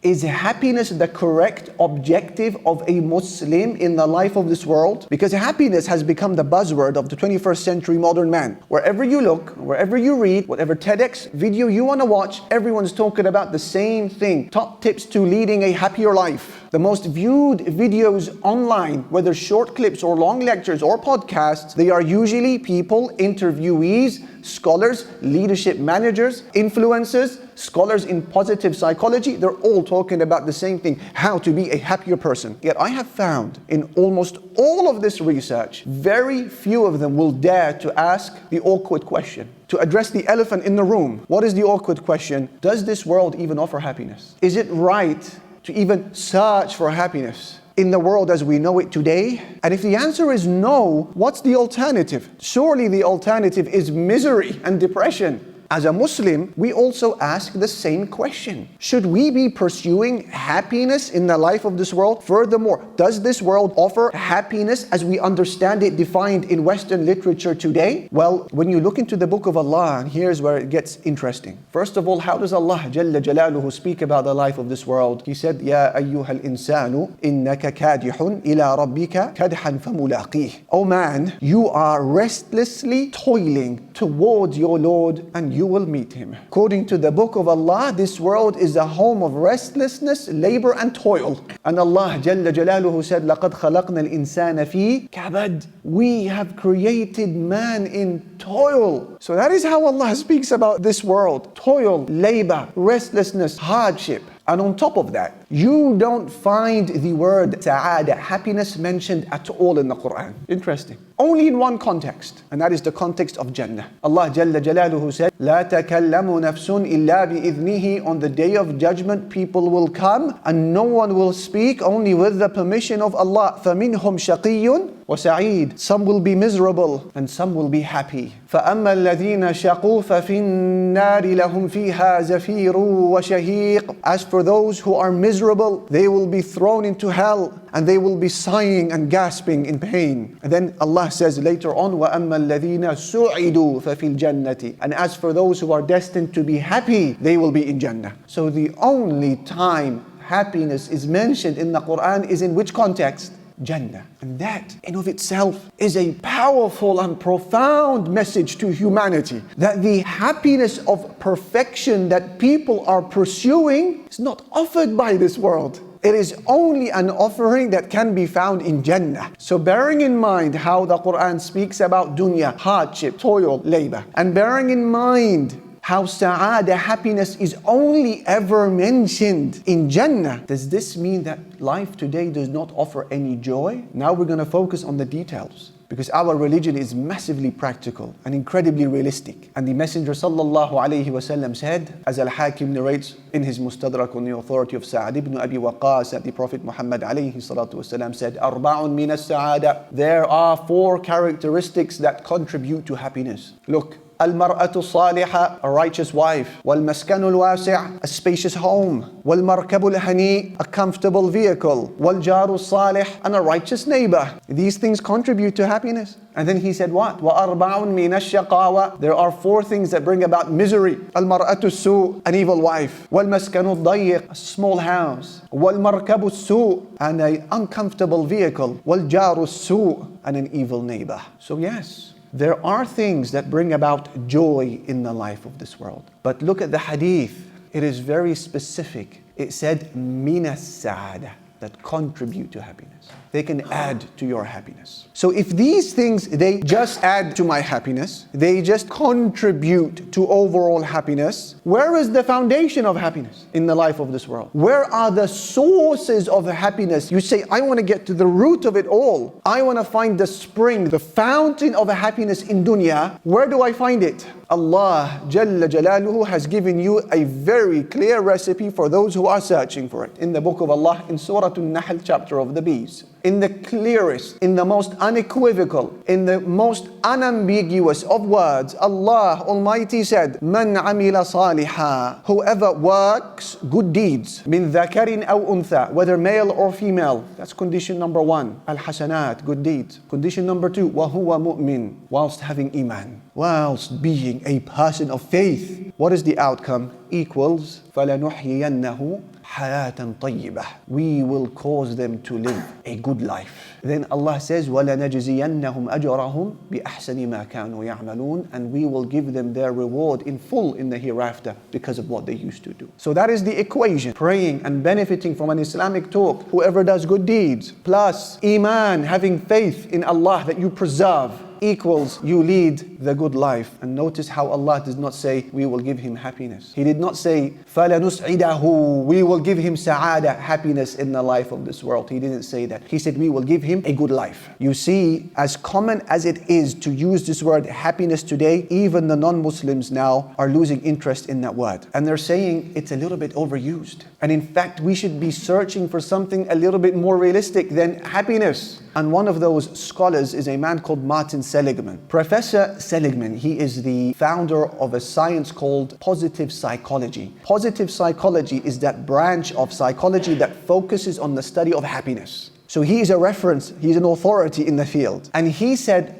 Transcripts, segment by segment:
Is happiness the correct objective of a Muslim in the life of this world? Because happiness has become the buzzword of the 21st century modern man. Wherever you look, wherever you read, whatever TEDx video you want to watch, everyone's talking about the same thing. Top tips to leading a happier life. The most viewed videos online, whether short clips or long lectures or podcasts, they are usually people, interviewees, scholars, leadership managers, influencers, scholars in positive psychology. They're all talking about the same thing, how to be a happier person. Yet I have found in almost all of this research, very few of them will dare to ask the awkward question, to address the elephant in the room. What is the awkward question? Does this world even offer happiness? Is it right to even search for happiness in the world as we know it today? And if the answer is no, what's the alternative? Surely the alternative is misery and depression. As a Muslim, we also ask the same question. Should we be pursuing happiness in the life of this world? Furthermore, does this world offer happiness as we understand it defined in Western literature today? Well, when you look into the book of Allah, and here's where it gets interesting. First of all, how does Allah Jalla Jalaluhu speak about the life of this world? He said, Ya ayyuhal insanu, innaka kadihun ila rabbika kadhan famulaqih. Oh man, you are restlessly toiling towards your Lord and you will meet Him. According to the book of Allah, this world is a home of restlessness, labor and toil. And Allah Jalla Jalaluhu said, لَقَدْ خَلَقْنَا الْإِنسَانَ فِي كَبَدٍ. We have created man in toil. So that is how Allah speaks about this world. Toil, labor, restlessness, hardship. And on top of that, you don't find the word sa'ada, happiness, mentioned at all in the Quran. Interesting. Only in one context, and that is the context of Jannah. Allah Jalla Jalaluhu said, لا تكلم نفس إلا بإذنه. On the day of judgment, people will come and no one will speak, only with the permission of Allah. فَمِنْهُمْ شَقِيٌّ وَسَعِيدٌ. Some will be miserable and some will be happy. فَأَمَّا الَّذِينَ شَقُوا فَفِي النَّارِ لَهُمْ فِيهَا زَفِيرٌ وَشَهِيقٌ. As for those who are miserable, they will be thrown into hell and they will be sighing and gasping in pain. And then Allah says later on, وَأَمَّا الَّذِينَ سُعِدُوا فَفِي الْجَنَّةِ. And as for those who are destined to be happy, they will be in Jannah. So the only time happiness is mentioned in the Quran is in which context? Jannah. And that in of itself is a powerful and profound message to humanity, that the happiness of perfection that people are pursuing is not offered by this world. It is only an offering that can be found in Jannah. So bearing in mind how the Quran speaks about dunya, hardship, toil, labor, and bearing in mind how sa'ada, happiness, is only ever mentioned in Jannah, does this mean that life today does not offer any joy? Now we're going to focus on the details, because our religion is massively practical and incredibly realistic. And the Messenger sallallahu alayhi wasallam said, as Al-Hakim narrates in his Mustadrak on the authority of Sa'ad ibn Abi Waqqas, that the Prophet Muhammad alayhi salatu wasallam said, Arba'un min as-sa'ada. There are 4 characteristics that contribute to happiness. Look, المرأة الصالحة, a righteous wife. والمسكن الواسع, a spacious home. والمركب الهنيء, a comfortable vehicle. والجار الصالح, and a righteous neighbor. These things contribute to happiness. And then he said what? وأربع من الشقاوة. There are 4 things that bring about misery. المرأة السوء, an evil wife. والمسكن الضيق, a small house. والمركب السوء, and an uncomfortable vehicle. والجار السوء, and an evil neighbor. So yes, there are things that bring about joy in the life of this world. But look at the hadith. It is very specific. It said, min as-sa'ada, that contribute to happiness. They can add to your happiness. So if these things, they just add to my happiness, they just contribute to overall happiness, where is the foundation of happiness in the life of this world? Where are the sources of happiness? You say, I want to get to the root of it all. I want to find the spring, the fountain of happiness in dunya. Where do I find it? Allah Jalla Jalaluhu has given you a very clear recipe for those who are searching for it. In the book of Allah, in Surah An-Nahl, chapter of the bees. In the clearest, in the most unequivocal, in the most unambiguous of words, Allah Almighty said, Man amila saliha, whoever works good deeds, min dhakarin aw untha, whether male or female. That's condition number 1. Al-hasanat, good deeds. Condition number 2, wa huwa mu'min, whilst having iman, whilst being a person of faith. What is the outcome? Equals, فَلَنُحْيِيَنَّهُ حَيَاةً طَيِّبَةً. We will cause them to live a good life. Then Allah says, وَلَنَجْزِيَنَّهُمْ أَجْرَهُمْ بِأَحْسَنِ مَا كَانُوا يَعْمَلُونَ. And we will give them their reward in full in the hereafter because of what they used to do. So that is the equation. Praying and benefiting from an Islamic talk. Whoever does good deeds, plus Iman, having faith in Allah that you preserve, equals you lead the good life. And notice how Allah does not say, we will give him happiness. He did not say, فَلَنُسْعِدَهُ, we will give him sa'ada, happiness in the life of this world. He didn't say that. He said, we will give him a good life. You see, as common as it is to use this word happiness today, even the non-Muslims now are losing interest in that word. And they're saying it's a little bit overused. And in fact, we should be searching for something a little bit more realistic than happiness. And one of those scholars is a man called Martin Seligman. Professor Seligman, he is the founder of a science called positive psychology. Positive psychology is that branch of psychology that focuses on the study of happiness. So he is a reference, he's an authority in the field. And he said,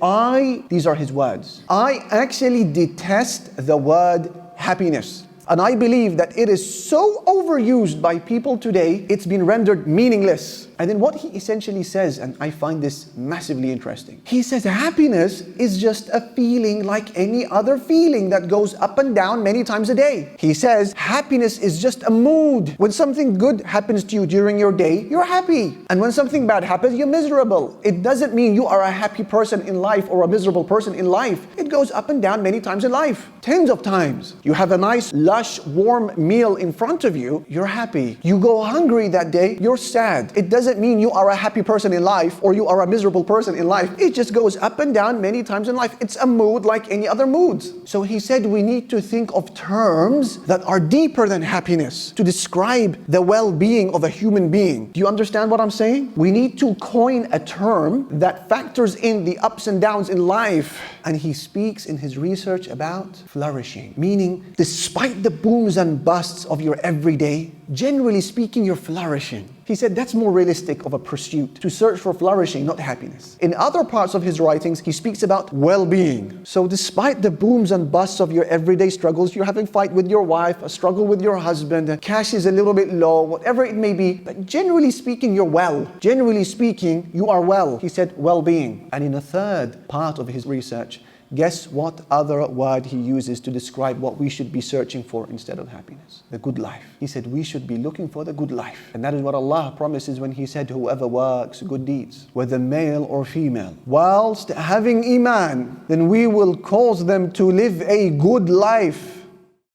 these are his words, I actually detest the word happiness. And I believe that it is so overused by people today, it's been rendered meaningless. And then what he essentially says, and I find this massively interesting, he says happiness is just a feeling like any other feeling that goes up and down many times a day. He says happiness is just a mood. When something good happens to you during your day, you're happy. And when something bad happens, you're miserable. It doesn't mean you are a happy person in life or a miserable person in life. It goes up and down many times in life. Tens of times. You have a nice, lush, warm meal in front of you, you're happy. You go hungry that day, you're sad. It doesn't mean you are a happy person in life or you are a miserable person in life. It just goes up and down many times in life. It's a mood like any other moods. So he said we need to think of terms that are deeper than happiness to describe the well-being of a human being. Do you understand what I'm saying? We need to coin a term that factors in the ups and downs in life. And he speaks in his research about flourishing, meaning despite the booms and busts of your everyday, generally speaking, you're flourishing. He said that's more realistic of a pursuit, to search for flourishing, not happiness. In other parts of his writings, he speaks about well-being. So despite the booms and busts of your everyday struggles, you're having a fight with your wife, a struggle with your husband, cash is a little bit low, whatever it may be, but generally speaking, you're well. Generally speaking, you are well. He said well-being. And in a third part of his research, guess what other word he uses to describe what we should be searching for instead of happiness? The good life. He said we should be looking for the good life. And that is what Allah promises when He said, whoever works good deeds, whether male or female, whilst having Iman, then we will cause them to live a good life.